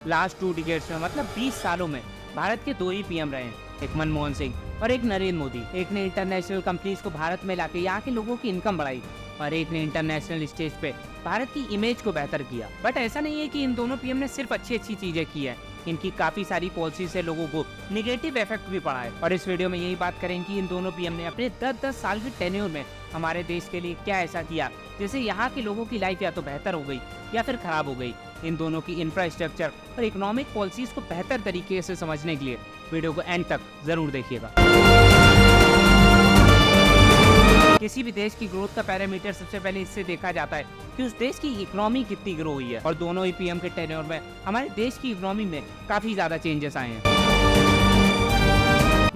Last 2 decades में मतलब 20 सालों में भारत के 2 ही पीएम रहे हैं, एक मनमोहन सिंह और एक नरेंद्र मोदी। एक ने इंटरनेशनल कंपनीज को भारत में लाके यहाँ के लोगों की इनकम बढ़ाई और एक ने इंटरनेशनल स्टेज पे भारत की इमेज को बेहतर किया। बट ऐसा नहीं है कि इन दोनों पीएम ने सिर्फ अच्छी चीजें की है, इनकी काफी सारी पॉलिसी से लोगों को निगेटिव इफेक्ट भी पड़ा है। और इस वीडियो में यही बात करें कि इन दोनों पीएम ने अपने 10-10 साल के टेन्योर में हमारे देश के लिए क्या ऐसा किया जिससे यहाँ के लोगों की लाइफ या तो बेहतर हो गई या फिर खराब हो गई। इन दोनों की इंफ्रास्ट्रक्चर और इकोनॉमिक पॉलिसीज को बेहतर तरीके से समझने के लिए वीडियो को एंड तक जरूर देखिएगा। किसी भी देश की ग्रोथ का पैरामीटर सबसे पहले इससे देखा जाता है कि उस देश की इकोनॉमी कितनी ग्रो हुई है। और दोनों ही पीएम के टेन्योर में हमारे देश की इकोनॉमी में काफी ज्यादा चेंजेस आए हैं।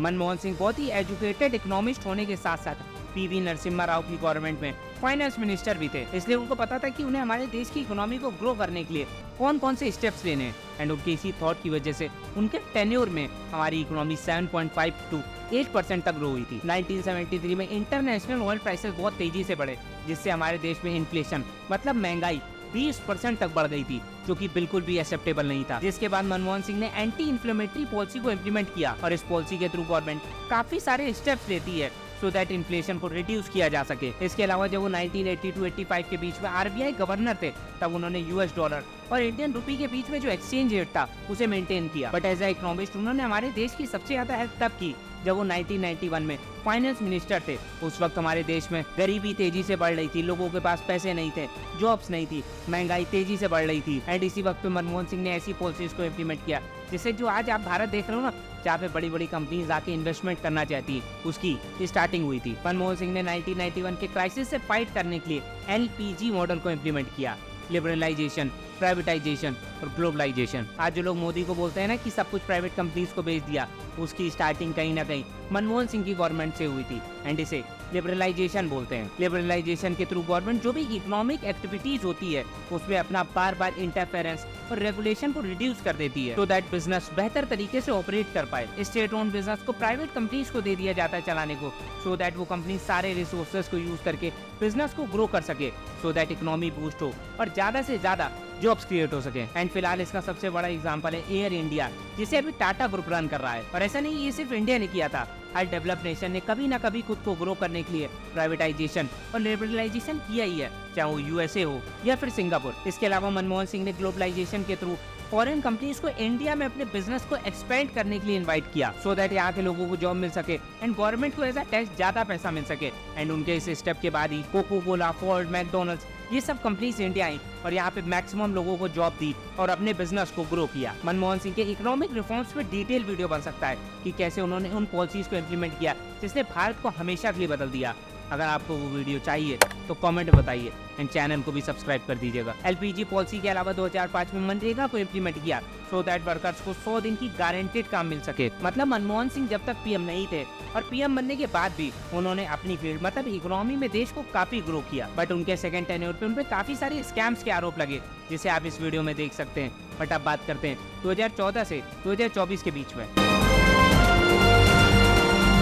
मनमोहन सिंह बहुत ही एजुकेटेड इकोनॉमिस्ट होने के साथ साथ पीवी नरसिम्हा राव की गवर्नमेंट में फाइनेंस मिनिस्टर भी थे, इसलिए उनको पता था कि उन्हें हमारे देश की इकोनॉमी को ग्रो करने के लिए कौन कौन से स्टेप्स लेने हैं। एंड उनके इसी थॉट की वजह से उनके टेन्योर में हमारी इकोनॉमी 7.5 to 8% तक ग्रो हुई थी। 1973 में इंटरनेशनल ऑयल प्राइसेस बहुत तेजी से बढ़े, जिससे हमारे देश में इन्फ्लेशन मतलब महंगाई 20% तक बढ़ गई थी, जो कि बिल्कुल भी एक्सेप्टेबल नहीं था। जिसके बाद मनमोहन सिंह ने एंटी इन्फ्लेमेटरी पॉलिसी को इम्प्लीमेंट किया और इस पॉलिसी के थ्रू गवर्नमेंट काफी सारे स्टेप्स लेती है सो दैट इन्फ्लेशन को रिड्यूस किया जा सके। इसके अलावा जब वो 1980 to 85 के बीच में आरबीआई गवर्नर थे, तब उन्होंने यूएस डॉलर और इंडियन रुपी के बीच में जो एक्सचेंज रेट था उसे मेंटेन किया। बट एज ए इकोनॉमिस्ट उन्होंने हमारे देश की सबसे ज्यादा हेल्प तब की जब वो 1991 में फाइनेंस मिनिस्टर थे। उस वक्त हमारे देश में गरीबी तेजी से बढ़ रही थी, लोगों के पास पैसे नहीं थे, जॉब्स नहीं थी, महंगाई तेजी से बढ़ रही थी। एंड इसी वक्त पे मनमोहन सिंह ने ऐसी पॉलिसीज को इम्प्लीमेंट किया जिससे जो आज आप भारत देख रहे हो ना, जहाँ पे बड़ी बड़ी कंपनीज आके इन्वेस्टमेंट करना चाहती है, उसकी स्टार्टिंग हुई थी। मनमोहन सिंह ने 1991 के क्राइसिस से फाइट करने के लिए एलपीजी मॉडल को इम्प्लीमेंट किया, लिबरलाइजेशन, प्राइवेटाइजेशन और ग्लोबलाइजेशन। आज जो लोग मोदी को बोलते हैं ना कि सब कुछ प्राइवेट कंपनीज को बेच दिया, उसकी स्टार्टिंग कहीं ना कहीं मनमोहन सिंह की गवर्नमेंट से हुई थी। एंड इसे लिबरलाइजेशन बोलते हैं। लिबरलाइजेशन के थ्रू गवर्नमेंट जो भी इकोनॉमिक एक्टिविटीज होती है उसमें अपना बार बार इंटरफेरेंस और रेगुलेशन को रिड्यूस कर देती है, सो दैट बिजनेस बेहतर तरीके से ऑपरेट कर पाए। स्टेट ओन बिजनेस को प्राइवेट कंपनीज को दे दिया जाता है चलाने को, सो दैट वो कंपनी सारे रिसोर्सेज को यूज करके बिजनेस को ग्रो कर सके, सो दैट इकोनॉमी बूस्ट हो और ज्यादा से ज्यादा जॉब्स क्रिएट हो सके। एंड फिलहाल इसका सबसे बड़ा एग्जांपल है एयर इंडिया, जिसे अभी टाटा ग्रुप रन कर रहा है। और ऐसा नहीं ये सिर्फ इंडिया ने किया था, हर डेवलप नेशन ने कभी ना कभी खुद को ग्रो करने के लिए प्राइवेटाइजेशन और लिबरलाइजेशन किया ही है, चाहे वो यूएसए हो या फिर सिंगापुर। इसके अलावा मनमोहन सिंह ने ग्लोबलाइजेशन के थ्रू फॉरेन कंपनीज को इंडिया में अपने बिजनेस को एक्सपेंड करने के लिए इनवाइट किया, सो दैट यहाँ के लोगों को जॉब मिल सके एंड गवर्नमेंट को एज अ टैक्स ज्यादा पैसा मिल सके। एंड उनके इस स्टेप के बाद ही कोको कोला, फोर्ड, मैकडोनल्ड्स ये सब कंपनीज इंडिया आई और यहाँ पे मैक्सिमम लोगों को जॉब दी और अपने बिजनेस को ग्रो किया। मनमोहन सिंह के इकोनॉमिक रिफॉर्म्स पे डिटेल वीडियो बन सकता है कि कैसे उन्होंने उन पॉलिसीज को इम्प्लीमेंट किया जिसने भारत को हमेशा के लिए बदल दिया। अगर आपको वो वीडियो चाहिए तो कमेंट में बताइए एंड चैनल को भी सब्सक्राइब कर दीजिएगा। एलपीजी पॉलिसी के अलावा 2005 में मनरेगा को इम्प्लीमेंट किया, सो दैट वर्कर्स को 100 दिन की गारंटेड काम मिल सके। मतलब मनमोहन सिंह जब तक पीएम नहीं थे और पीएम बनने के बाद भी उन्होंने अपनी फील्ड मतलब इकोनॉमी में देश को काफी ग्रो किया। बट उनके सेकंड टेन्योर पे उनपे काफी सारे स्कैम्स के आरोप लगे, जिसे आप इस वीडियो में देख सकते हैं। बट अब बात करते हैं 2014 से 2024 के बीच में।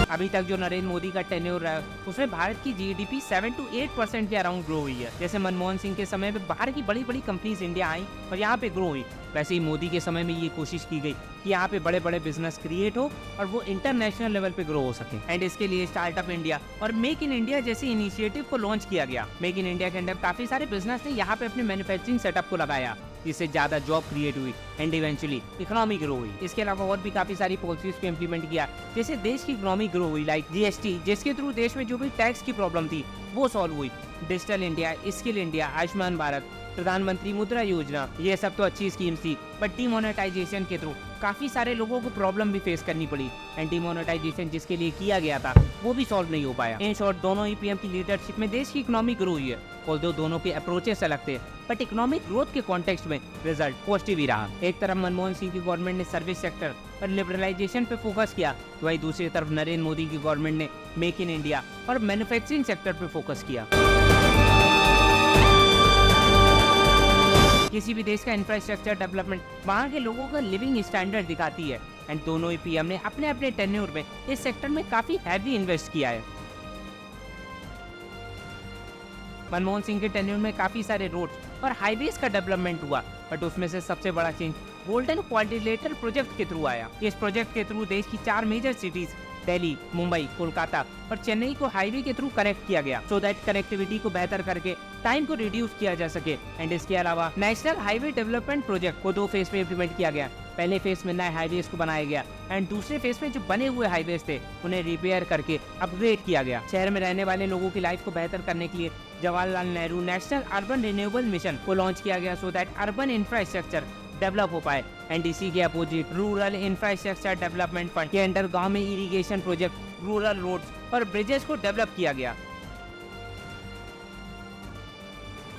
अभी तक जो नरेंद्र मोदी का टेन्योर रहा उसमें भारत की जीडीपी 7 to 8% के अराउंड ग्रो हुई है। जैसे मनमोहन सिंह के समय में बाहर की बड़ी बड़ी कंपनीज इंडिया आई और यहाँ पे ग्रो हुई, वैसे ही मोदी के समय में ये कोशिश की गई कि यहाँ पे बड़े बड़े बिजनेस क्रिएट हो और वो इंटरनेशनल लेवल पे ग्रो हो सके। एंड इसके लिए स्टार्टअप इंडिया और मेक इन इंडिया जैसे इनिशिएटिव को लॉन्च किया गया। मेक इन इंडिया के अंदर काफी सारे बिजनेस ने यहाँ पे अपने मैन्युफैक्चरिंग सेटअप को लगाया, जिससे ज्यादा जॉब क्रिएट हुई एंड इवेंचुअली इकोनॉमी ग्रो हुई। इसके अलावा और भी काफी सारी पॉलिसीज को इम्प्लीमेंट किया, जैसे देश की इकोनॉमी ग्रो हुई, लाइक जीएसटी, जिसके थ्रू देश में जो भी टैक्स की प्रॉब्लम थी वो सॉल्व हुई। Digital India, skill India, Ayushman Bharat, प्रधानमंत्री मुद्रा योजना, ये सब तो अच्छी स्कीम्स थी। बट डीमोनेटाइजेशन के थ्रू काफी सारे लोगों को प्रॉब्लम भी फेस करनी पड़ी एंड डीमोनेटाइजेशन जिसके लिए किया गया था वो भी सॉल्व नहीं हो पाया। इन शॉर्ट दोनों ही पीएम की लीडरशिप में देश की इकोनॉमी ग्रो हुई है। ऑल्दो दोनों के अप्रोचेस अलग थे, बट इकोनॉमिक ग्रोथ के कॉन्टेक्स्ट में रिजल्ट पॉजिटिव ही रहा। एक तरफ मनमोहन सिंह की गवर्नमेंट ने सर्विस सेक्टर और लिबरलाइजेशन पे फोकस किया, तो वही दूसरी तरफ नरेंद्र मोदी की गवर्नमेंट ने मेक इन इंडिया और मैन्युफैक्चरिंग सेक्टर पे फोकस किया। किसी भी देश का इंफ्रास्ट्रक्चर डेवलपमेंट वहाँ के लोगों का लिविंग स्टैंडर्ड दिखाती है एंड दोनों ही पीएम ने अपने अपने टेन्योर में इस सेक्टर में काफी हैवी इन्वेस्ट किया है। मनमोहन सिंह के टेन्योर में काफी सारे रोड्स और हाईवेज का डेवलपमेंट हुआ, बट उसमें से सबसे बड़ा चेंज गोल्डन क्वाड्रिलेटरल प्रोजेक्ट के थ्रू आया। इस प्रोजेक्ट के थ्रू देश की 4 मेजर सिटीज दिल्ली, मुंबई, कोलकाता और चेन्नई को हाईवे के थ्रू कनेक्ट किया गया, सो दैट कनेक्टिविटी को बेहतर करके टाइम को रिड्यूस किया जा सके। एंड इसके अलावा नेशनल हाईवे डेवलपमेंट प्रोजेक्ट को 2 फेज में इम्प्लीमेंट किया गया। पहले फेज में नए हाईवेज को बनाया गया एंड दूसरे फेज में जो बने हुए हाईवेज थे उन्हें रिपेयर करके अपग्रेड किया गया। शहर में रहने वाले लोगों की लाइफ को बेहतर करने के लिए Jawaharlal Nehru national urban renewable mission को लॉन्च किया गया, so that urban infrastructure develop हो पाए। एंड इसी के opposite rural infrastructure development fund के अंडर गांव में इरिगेशन प्रोजेक्ट, रूरल रोड्स और ब्रिजेस को डेवलप किया गया।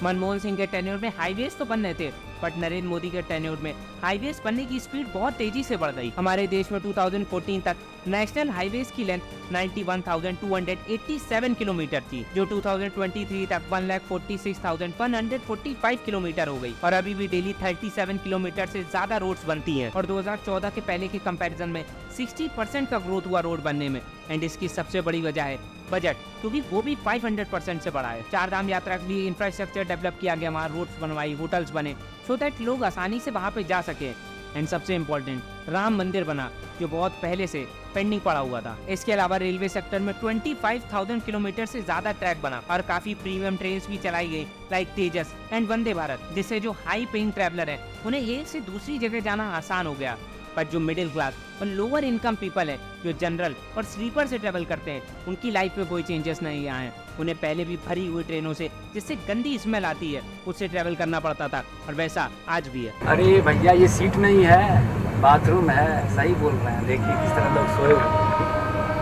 मनमोहन सिंह के टेन्योर में हाईवेज तो बन रहे थे, बट नरेंद्र मोदी के टेन्योर में हाईवेज बनने की स्पीड बहुत तेजी से बढ़ गई। हमारे देश में 2014 तक नेशनल हाईवेज की लेंथ 91,287 किलोमीटर थी, जो 2023 तक 1,46,145 किलोमीटर हो गई और अभी भी डेली 37 किलोमीटर से ज्यादा रोड्स बनती हैं और 2014 के पहले के कंपैरिजन में 60% का ग्रोथ हुआ रोड बनने में। एंड इसकी सबसे बड़ी वजह है बजट, क्योंकि वो भी 500% से बढ़ा है। 4 धाम यात्रा के लिए इंफ्रास्ट्रक्चर डेवलप किया गया, वहाँ रोड्स बनवाई, होटल्स बने, सो दैट लोग आसानी से वहाँ पे जा सके। एंड सबसे इम्पोर्टेंट, राम मंदिर बना, जो बहुत पहले से पेंडिंग पड़ा हुआ था। इसके अलावा रेलवे सेक्टर में 25,000 किलोमीटर से ज्यादा ट्रैक बना और काफी प्रीमियम ट्रेन भी चलाई गई, like Tejas and Vande Bharat, जिससे जो हाई पेइंग ट्रैवलर है उन्हें एक से दूसरी जगह जाना आसान हो गया। पर जो मिडिल क्लास और लोअर इनकम पीपल है, जो जनरल और स्लीपर से ट्रेवल करते हैं, उनकी लाइफ में कोई चेंजेस नहीं आए हैं। उन्हें पहले भी भरी हुई ट्रेनों से, जिससे गंदी स्मेल आती है, उससे ट्रेवल करना पड़ता था और वैसा आज भी है। अरे भैया, ये सीट नहीं है, बाथरूम है। सही बोल रहे हैं, देखिए किस तरह लोग सोए हुए।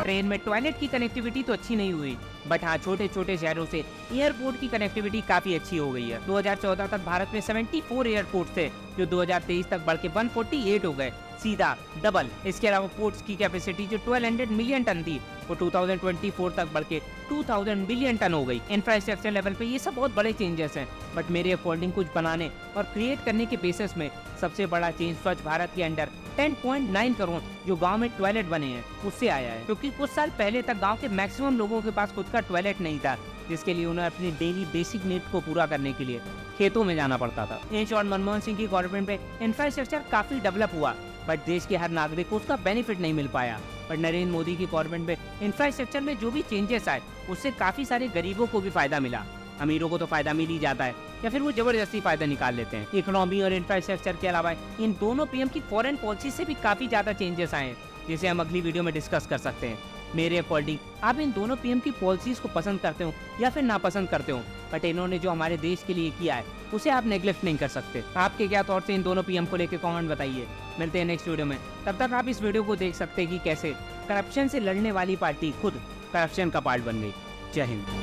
ट्रेन में टॉयलेट की कनेक्टिविटी तो अच्छी नहीं हुई, बट हाँ छोटे छोटे शहरों से एयरपोर्ट की कनेक्टिविटी काफी अच्छी हो गई है। 2014 तक भारत में 74 एयरपोर्ट थे, जो 2023 तक बढ़ के 148 हो गए, सीधा डबल। इसके अलावा पोर्ट्स की कैपेसिटी जो 1200 मिलियन टन थी, वो 2024 तक बढ़ के 2000 बिलियन टन हो गई। इंफ्रास्ट्रक्चर लेवल पे ये सब बहुत बड़े चेंजेस हैं, बट मेरे अकॉर्डिंग कुछ बनाने और क्रिएट करने के बेसिस में सबसे बड़ा चेंज स्वच्छ भारत के अंडर 10.9 करोड़ जो गांव में टॉयलेट बने हैं उससे आया है, क्योंकि कुछ साल पहले तक गांव के मैक्सिमम लोगों के पास खुद का टॉयलेट नहीं था, जिसके लिए उन्हें अपनी डेली बेसिक नीड को पूरा करने के लिए खेतों में जाना पड़ता था। इन शॉर्ट, मनमोहन सिंह की गवर्नमेंट में इंफ्रास्ट्रक्चर काफी डेवलप हुआ, बट देश के हर नागरिक को उसका बेनिफिट नहीं मिल पाया। पर नरेंद्र मोदी की गवर्नमेंट में इंफ्रास्ट्रक्चर में जो भी चेंजेस आए, उससे काफी सारे गरीबों को भी फायदा मिला। अमीरों को तो फायदा मिल ही जाता है, या फिर वो जबरदस्ती फायदा निकाल लेते हैं। इकोनॉमी और इंफ्रास्ट्रक्चर के अलावा इन दोनों पीएम की फॉरेन पॉलिसी से भी काफी ज्यादा चेंजेस आए हैं, जिसे हम अगली वीडियो में डिस्कस कर सकते हैं। मेरे अकॉर्डिंग आप इन दोनों पीएम की पॉलिसीज को पसंद करते हो या फिर नापसंद करते हो, बट इन्होंने जो हमारे देश के लिए किया है उसे आप नेग्लेक्ट नहीं कर सकते। आपके क्या थॉट्स हैं इन दोनों पीएम को लेकर, कमेंट बताइए। मिलते हैं नेक्स्ट वीडियो में, तब तक आप इस वीडियो को देख सकते हैं कि कैसे करप्शन से लड़ने वाली पार्टी खुद करप्शन का पार्ट बन गई। जय हिंद।